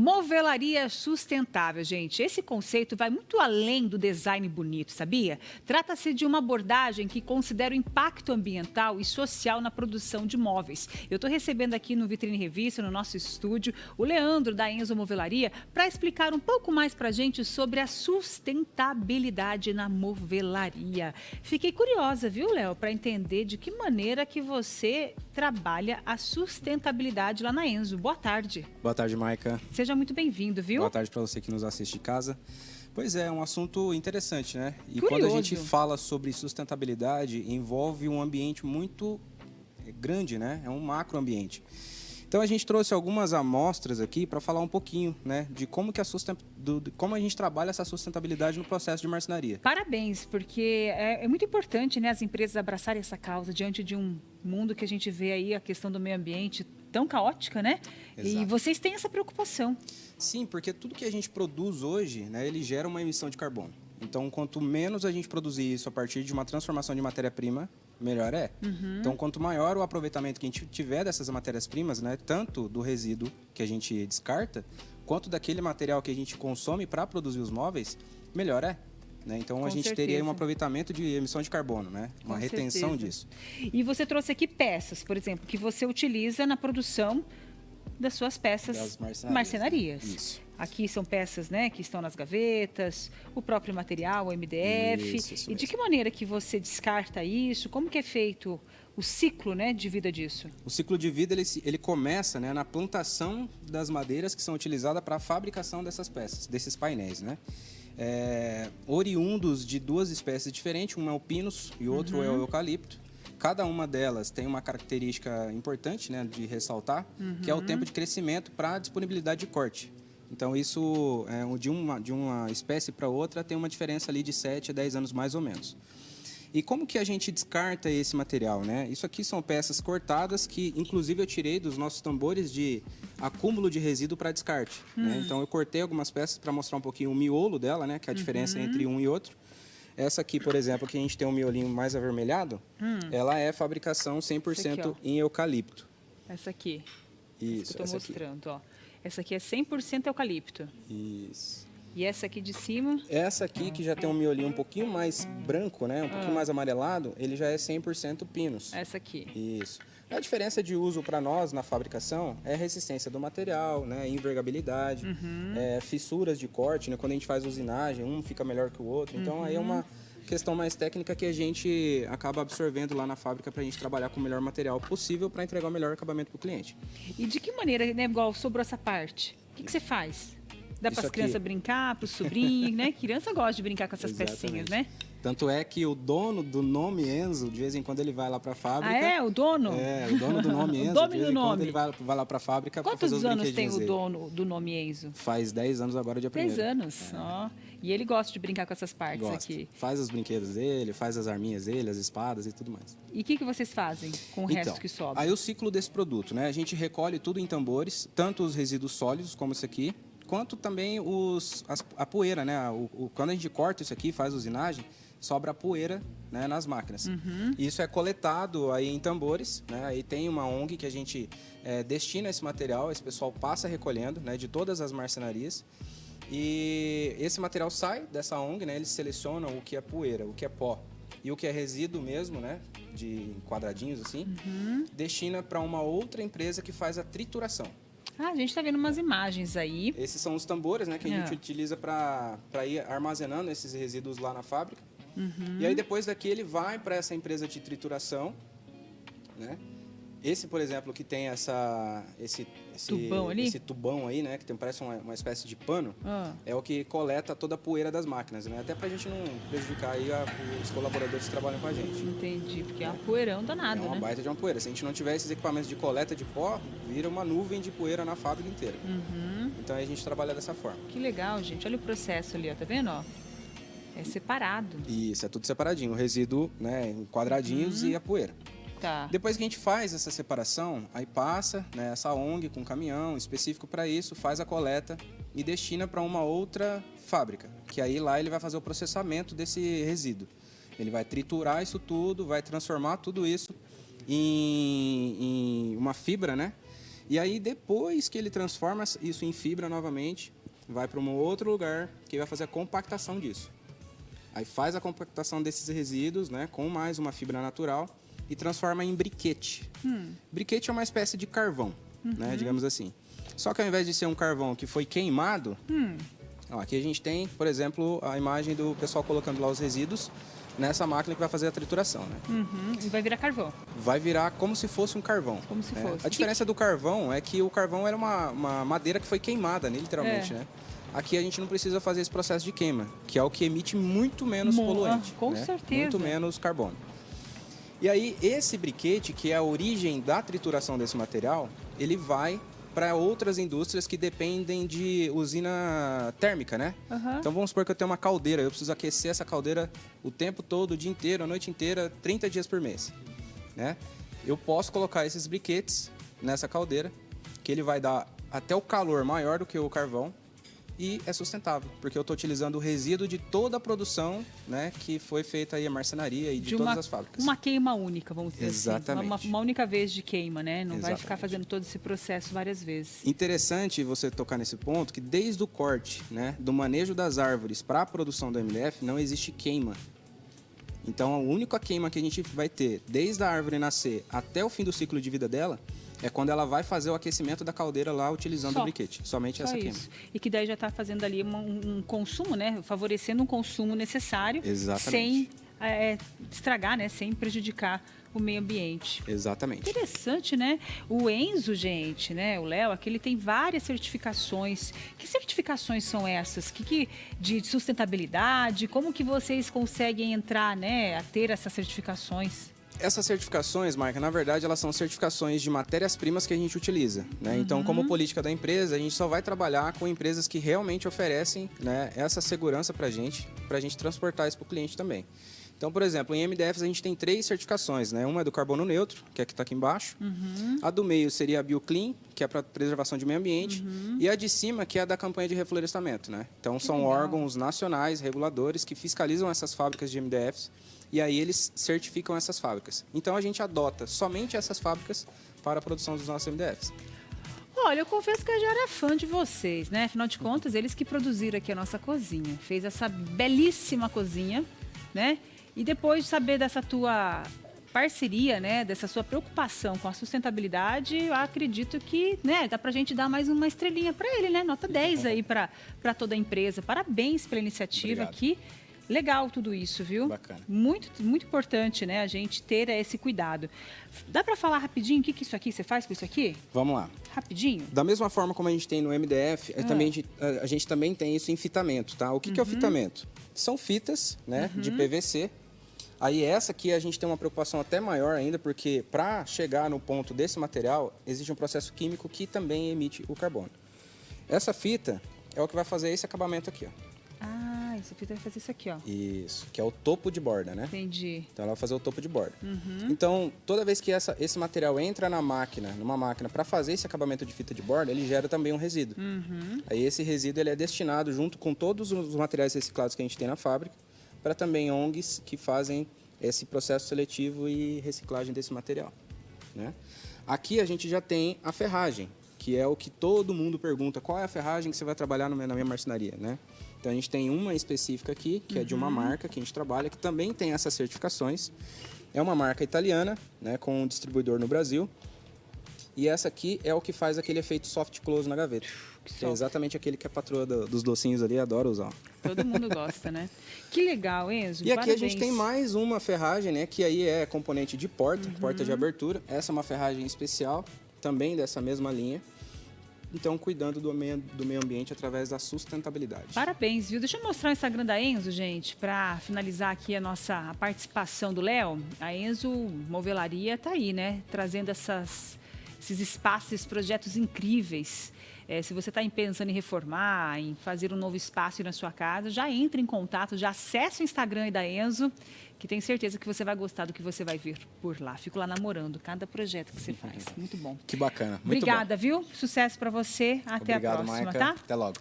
Movelaria sustentável, gente. Esse conceito vai muito além do design bonito, sabia? Trata-se de uma abordagem que considera o impacto ambiental e social na produção de móveis. Eu estou recebendo aqui no Vitrine Revista, no nosso estúdio, o Leandro da Enzo Movelaria para explicar um pouco mais para a gente sobre a sustentabilidade na movelaria. Fiquei curiosa, viu, Léo, para entender de que maneira que você trabalha a sustentabilidade lá na Enzo. Boa tarde. Boa tarde, Maica. Seja muito bem-vindo, viu? Boa tarde para você que nos assiste de casa. Pois é um assunto interessante, né? E Curioso. quando a gente fala sobre sustentabilidade, envolve um ambiente muito grande, né? É um macroambiente. Então a gente trouxe algumas amostras aqui para falar um pouquinho, né, de como que como a gente trabalha essa sustentabilidade no processo de marcenaria. Parabéns, porque é muito importante, né, as empresas abraçarem essa causa diante de um mundo que a gente vê aí, a questão do meio ambiente tão caótica, né? Exato. E vocês têm essa preocupação. Sim, porque tudo que a gente produz hoje, né, ele gera uma emissão de carbono. Então, quanto menos a gente produzir isso a partir de uma transformação de matéria-prima, melhor é. Então, quanto maior o aproveitamento que a gente tiver dessas matérias-primas, né, tanto do resíduo que a gente descarta, quanto daquele material que a gente consome para produzir os móveis, melhor é. Né? Então, Com a gente certeza. teria um aproveitamento de emissão de carbono, né? Uma retenção disso. E você trouxe aqui peças, por exemplo, que você utiliza na produção das suas peças marcenarias. Isso. Aqui são peças, né, que estão nas gavetas, o próprio material, o MDF. Isso e de que maneira que você descarta isso? Como que é feito o ciclo, né, de vida disso? O ciclo de vida ele começa, né, na plantação das madeiras que são utilizadas para a fabricação dessas peças, desses painéis, né? Oriundos de duas espécies diferentes, um é o pinus e o outro é o eucalipto. Cada uma delas tem uma característica importante, né, de ressaltar, que é o tempo de crescimento para a disponibilidade de corte. Então, isso, de uma espécie para outra, tem uma diferença ali de 7 a 10 anos mais ou menos. E como que a gente descarta esse material, né? Isso aqui são peças cortadas que, inclusive, eu tirei dos nossos tambores de acúmulo de resíduo para descarte. Né? Então, eu cortei algumas peças para mostrar um pouquinho o miolo dela, né, que é a diferença entre um e outro. Essa aqui, por exemplo, que a gente tem um miolinho mais avermelhado, ela é fabricação 100% em eucalipto. Essa aqui. Isso, eu estou mostrando, ó. Essa aqui é 100% eucalipto. Isso. E essa aqui de cima? Essa aqui, que já tem um miolinho um pouquinho mais branco, né? Um pouquinho mais amarelado, ele já é 100% pinus. Essa aqui. Isso. A diferença de uso para nós na fabricação é a resistência do material, né? Envergabilidade, fissuras de corte, né? Quando a gente faz usinagem, um fica melhor que o outro. Então, aí é uma questão mais técnica que a gente acaba absorvendo lá na fábrica para a gente trabalhar com o melhor material possível para entregar o melhor acabamento para o cliente. E de que maneira, né, igual sobrou essa parte, o que você faz? Dá para as crianças brincar, para os sobrinhos, né? Criança gosta de brincar com essas pecinhas, né? Tanto é que o dono do nome Enzo, de vez em quando ele vai lá para a fábrica. Ah, é? O dono? É, o dono do nome Enzo, o de vez em quando ele vai lá para a fábrica para fazer os brinquedinhos dele. Quantos anos tem o dono do nome Enzo? Faz 10 anos agora, dia 1º. 10 anos, ó. E ele gosta de brincar com essas partes aqui. Faz os brinquedos dele, faz as arminhas dele, as espadas e tudo mais. E o que vocês fazem com o resto que sobra? Aí o ciclo desse produto, né? A gente recolhe tudo em tambores, tanto os resíduos sólidos, como esse aqui, quanto também a poeira, né? Quando a gente corta isso aqui, faz usinagem, sobra a poeira, né, nas máquinas. Isso é coletado aí em tambores, né? Aí tem uma ONG que a gente destina esse material, esse pessoal passa recolhendo, né, de todas as marcenarias. E esse material sai dessa ONG, né? Eles selecionam o que é poeira, o que é pó e o que é resíduo mesmo, né? De quadradinhos assim, destina para uma outra empresa que faz a trituração. Ah, a gente está vendo umas imagens aí. Esses são os tambores, né, que a gente utiliza para ir armazenando esses resíduos lá na fábrica. E aí depois daqui ele vai para essa empresa de trituração, né? Esse, por exemplo, que tem esse tubão ali? Esse tubão aí, né, que parece uma espécie de pano, é o que coleta toda a poeira das máquinas, né? Até pra gente não prejudicar aí os colaboradores que trabalham com a gente. Entendi, porque é um poeirão danado, né? É uma baita de uma poeira. Se a gente não tiver esses equipamentos de coleta de pó, vira uma nuvem de poeira na fábrica inteira. Então aí a gente trabalha dessa forma. Que legal, gente. Olha o processo ali, ó, tá vendo, ó? É separado. Isso, é tudo separadinho. O resíduo, né, em quadradinhos e a poeira. Tá. Depois que a gente faz essa separação, aí passa, né, essa ONG com um caminhão específico para isso, faz a coleta e destina para uma outra fábrica, que aí lá ele vai fazer o processamento desse resíduo. Ele vai triturar isso tudo, vai transformar tudo isso em uma fibra, né? E aí, depois que ele transforma isso em fibra novamente, vai para um outro lugar que vai fazer a compactação disso. Aí faz a compactação desses resíduos, né, com mais uma fibra natural e transforma em briquete. Briquete é uma espécie de carvão, né, digamos assim. Só que ao invés de ser um carvão que foi queimado, ó, aqui a gente tem, por exemplo, a imagem do pessoal colocando lá os resíduos nessa máquina que vai fazer a trituração, né? E vai virar carvão. Vai virar como se fosse um carvão. Como se fosse. A diferença do carvão é que o carvão era uma madeira que foi queimada, né, literalmente, né? Aqui a gente não precisa fazer esse processo de queima, que é o que emite muito menos poluente. Com né? certeza. Muito menos carbono. E aí, esse briquete, que é a origem da trituração desse material, ele vai para outras indústrias que dependem de usina térmica, né? Então vamos supor que eu tenho uma caldeira, eu preciso aquecer essa caldeira o tempo todo, o dia inteiro, a noite inteira, 30 dias por mês, né? Eu posso colocar esses briquetes nessa caldeira, que ele vai dar até o calor maior do que o carvão e é sustentável, porque eu estou utilizando o resíduo de toda a produção, né, que foi feita aí a marcenaria e de todas as fábricas. Uma queima única, vamos dizer Exatamente. assim. Uma única vez de queima, né? Não vai Exatamente. ficar fazendo todo esse processo várias vezes. Interessante você tocar nesse ponto, que desde o corte, né, do manejo das árvores para a produção do MDF, não existe queima. Então, a única queima que a gente vai ter, desde a árvore nascer até o fim do ciclo de vida dela, é quando ela vai fazer o aquecimento da caldeira lá utilizando o briquete. Somente essa queima. E que daí já está fazendo ali um consumo, né? Favorecendo um consumo necessário. Exatamente. Sem estragar, né? Sem prejudicar o meio ambiente. Exatamente. Interessante, né? O Enzo, gente, né? O Léo, aqui ele tem várias certificações. Que certificações são essas? De sustentabilidade? Como que vocês conseguem entrar, né? A ter essas certificações? Essas certificações, Marca, na verdade, elas são certificações de matérias-primas que a gente utiliza, né? Então, como política da empresa, a gente só vai trabalhar com empresas que realmente oferecem, né, essa segurança para a gente transportar isso para o cliente também. Então, por exemplo, em MDFs a gente tem 3 certificações, né? Uma é do carbono neutro, que é a que está aqui embaixo. A do meio seria a BioClean, que é para preservação de meio ambiente. E a de cima, que é a da campanha de reflorestamento, né? Então, são órgãos nacionais, reguladores, que fiscalizam essas fábricas de MDFs. E aí eles certificam essas fábricas. Então, a gente adota somente essas fábricas para a produção dos nossos MDFs. Olha, eu confesso que eu já era fã de vocês, né? Afinal de contas, eles que produziram aqui a nossa cozinha. Fez essa belíssima cozinha, né? E depois de saber dessa tua parceria, né? Dessa sua preocupação com a sustentabilidade, eu acredito que, né? Dá pra gente dar mais uma estrelinha para ele, né? Nota 10 aí para toda a empresa. Parabéns pela iniciativa. Obrigado. Aqui. Legal tudo isso, viu? Bacana. Muito, muito importante, né? A gente ter esse cuidado. Dá para falar rapidinho o que isso aqui você faz com isso aqui? Vamos lá. Rapidinho? Da mesma forma como a gente tem no MDF, a gente também tem isso em fitamento, tá? O que é o fitamento? São fitas, né, de PVC. Aí essa aqui a gente tem uma preocupação até maior ainda, porque para chegar no ponto desse material, existe um processo químico que também emite o carbono. Essa fita é o que vai fazer esse acabamento aqui, ó. Essa fita vai fazer isso aqui, ó. Isso, que é o topo de borda, né? Entendi. Então ela vai fazer o topo de borda. Então, toda vez que esse material entra numa máquina para fazer esse acabamento de fita de borda, ele gera também um resíduo. Aí esse resíduo ele é destinado junto com todos os materiais reciclados que a gente tem na fábrica, para também ONGs que fazem esse processo seletivo e reciclagem desse material, né? Aqui a gente já tem a ferragem, que é o que todo mundo pergunta, qual é a ferragem que você vai trabalhar na minha marcenaria, né? Então, a gente tem uma específica aqui, que é de uma marca que a gente trabalha, que também tem essas certificações. É uma marca italiana, né, com um distribuidor no Brasil. E essa aqui é o que faz aquele efeito soft close na gaveta. Que é exatamente aquele que a patroa dos docinhos ali adora usar. Todo mundo gosta, né? Que legal, Enzo. E aqui a gente tem mais uma ferragem, né, que aí é componente de porta, porta de abertura. Essa é uma ferragem especial, também dessa mesma linha. Então, cuidando do meio ambiente através da sustentabilidade. Parabéns, viu? Deixa eu mostrar o Instagram da Enzo, gente, para finalizar aqui a participação do Léo. A Enzo Movelaria tá aí, né? Trazendo esses espaços, esses projetos incríveis. Se você está pensando em reformar, em fazer um novo espaço na sua casa, já entre em contato, já acesse o Instagram da Enzo, que tenho certeza que você vai gostar do que você vai ver por lá. Fico lá namorando cada projeto que você faz. Muito bom. Que bacana. Muito Obrigada, bom. viu? Sucesso para você. Até a próxima, Maica. tá? Até logo.